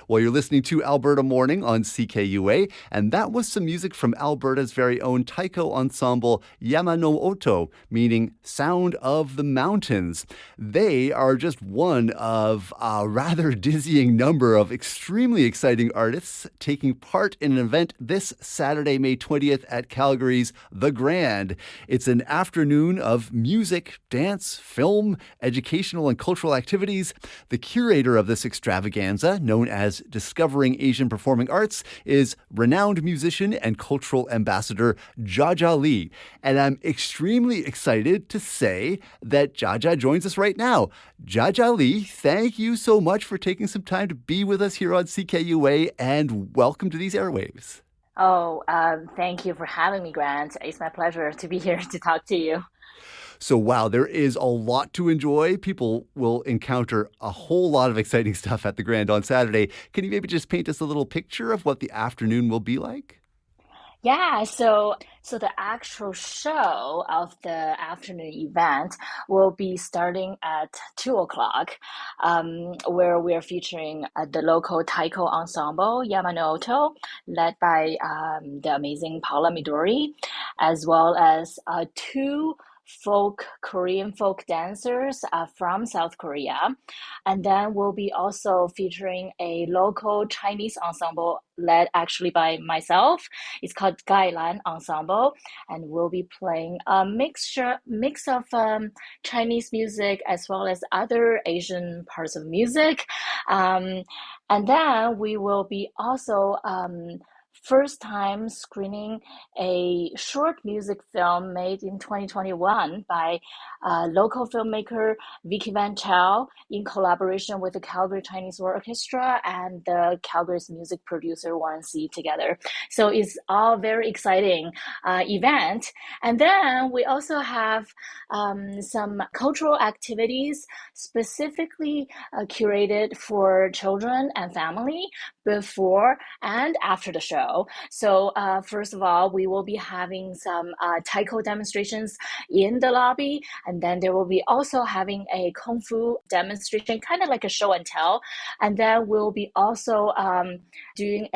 Well, you're listening to Alberta Morning on CKUA, and that was some music from Alberta's very own Taiko ensemble, Yama no Oto, meaning Sound of the Mountains. They are just one of a rather dizzying number of extremely exciting artists taking part in an event this Saturday, May 20th at Calgary's The Grand. It's an afternoon of music, dance, film, educational and cultural activities. The curator of this extravaganza, known as Discovering Asian Performing Arts, is renowned musician and cultural ambassador Jiajia Li. And I'm extremely excited to say that Jiajia joins us right now. Jiajia Li, thank you so much for taking some time to be with us here on CKUA, and welcome to these airwaves. Thank you for having me, Grant. It's my pleasure to be here to talk to you. So, wow, there is a lot to enjoy. People will encounter a whole lot of exciting stuff at the Grand on Saturday. Can you maybe just paint us a little picture of what the afternoon will be like? Yeah, so the actual show of the afternoon event will be starting at 2 o'clock, where we're featuring the local Taiko ensemble, Yama no Oto, led by the amazing Paula Midori, as well as two Korean folk dancers from South Korea. And then we'll be also featuring a local Chinese ensemble led actually by myself. It's called Gailan Ensemble, and we'll be playing a mix of Chinese music as well as other Asian parts of music. And then we will be also first time screening a short music film made in 2021 by local filmmaker Vicky Van Chow in collaboration with the Calgary Chinese Orchestra and the Calgary's music producer Warren C. together. So it's all very exciting event. And then we also have some cultural activities specifically curated for children and family before and after the show. So first of all, we will be having some taiko demonstrations in the lobby, and then there will be also having a kung fu demonstration, kind of like a show and tell. And then we'll be also doing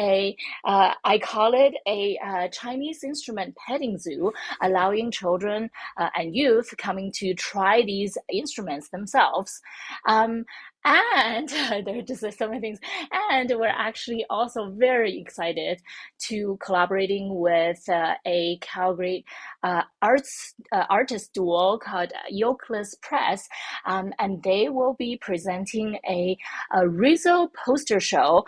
I call it a Chinese instrument petting zoo, allowing children and youth coming to try these instruments themselves. And there are just so many things. And we're actually also very excited to collaborating with a Calgary artist duo called Yokeless Press. And they will be presenting a Rizzo poster show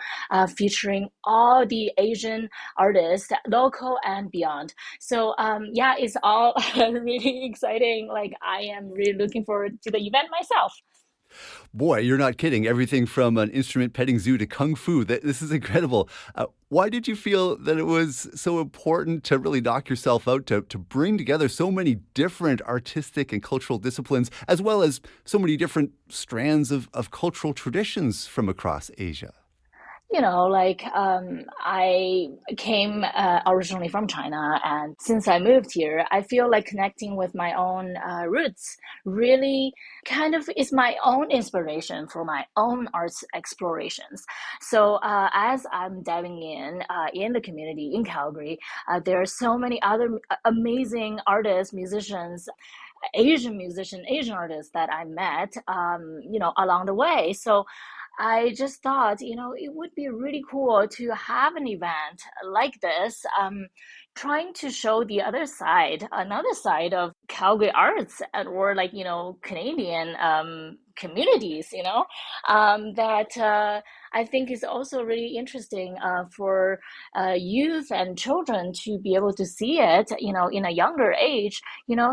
featuring all the Asian artists, local and beyond. So yeah, it's all really exciting. Like, I am really looking forward to the event myself. Boy, you're not kidding. Everything from an instrument petting zoo to kung fu. This is incredible. Why did you feel that it was so important to really knock yourself out to bring together so many different artistic and cultural disciplines, as well as so many different strands of cultural traditions from across Asia? I came originally from China, and since I moved here, I feel like connecting with my own roots really kind of is my own inspiration for my own arts explorations. So as I'm diving in the community in Calgary, there are so many other amazing artists, musicians, Asian artists that I met, along the way. So I just thought, it would be really cool to have an event like this, trying to show the another side of Calgary arts or Canadian communities, that I think is also really interesting for youth and children to be able to see it, in a younger age,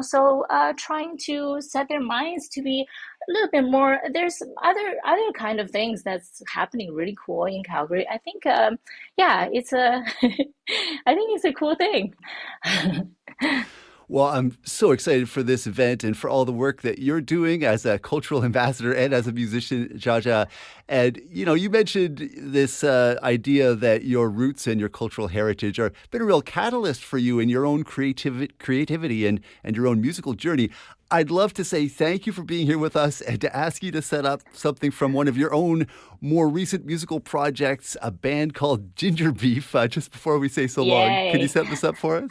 so trying to set their minds to be a little bit more. There's other kind of things that's happening really cool in Calgary. I think, yeah, it's a, I think it's a cool thing. Well, I'm so excited for this event and for all the work that you're doing as a cultural ambassador and as a musician, Jiajia. And, you mentioned this idea that your roots and your cultural heritage are been a real catalyst for you in your own creativity and your own musical journey. I'd love to say thank you for being here with us and to ask you to set up something from one of your own more recent musical projects, a band called Ginger Beef, just before we say so long. Could you Yay. set this up for us?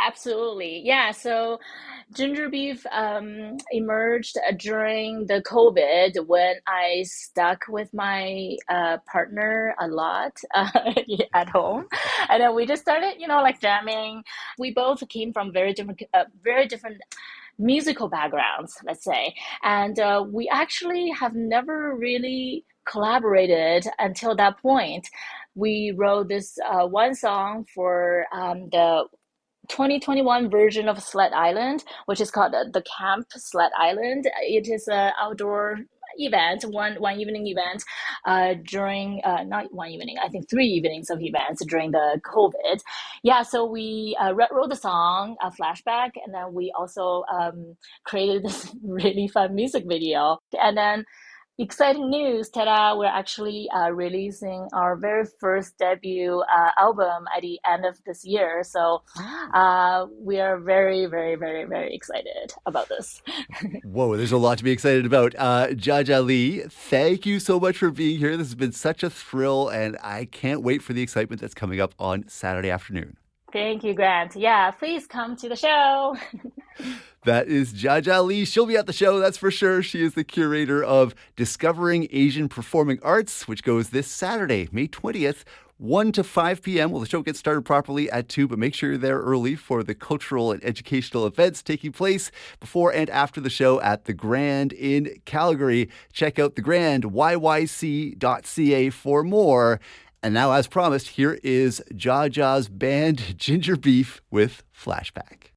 Absolutely. Yeah. So ginger beef emerged during the COVID when I stuck with my partner a lot at home. And then we just started, like jamming. We both came from very different musical backgrounds, let's say. And we actually have never really collaborated until that point. We wrote this one song for the 2021 version of Sled Island, which is called the Camp Sled Island. It is an outdoor event, one evening event during not one evening, I think 3 evenings of events during the COVID. Yeah, so we wrote the song, a flashback, and then we also created this really fun music video. And then exciting news, ta-da, we're actually releasing our very first debut album at the end of this year. So Oh. we are very, very, very, very excited about this. Whoa, there's a lot to be excited about. Jiajia Li, thank you so much for being here. This has been such a thrill, and I can't wait for the excitement that's coming up on Saturday afternoon. Thank you, Grant. Yeah, please come to the show. That is Jiajia Li. She'll be at the show, that's for sure. She is the curator of Discovering Asian Performing Arts, which goes this Saturday, May 20th, 1 to 5 p.m. Well, the show gets started properly at 2, but make sure you're there early for the cultural and educational events taking place before and after the show at the Grand in Calgary. Check out the Grand, yyc.ca for more. And now, as promised, here is Jiajia's band Ginger Beef with Flashback.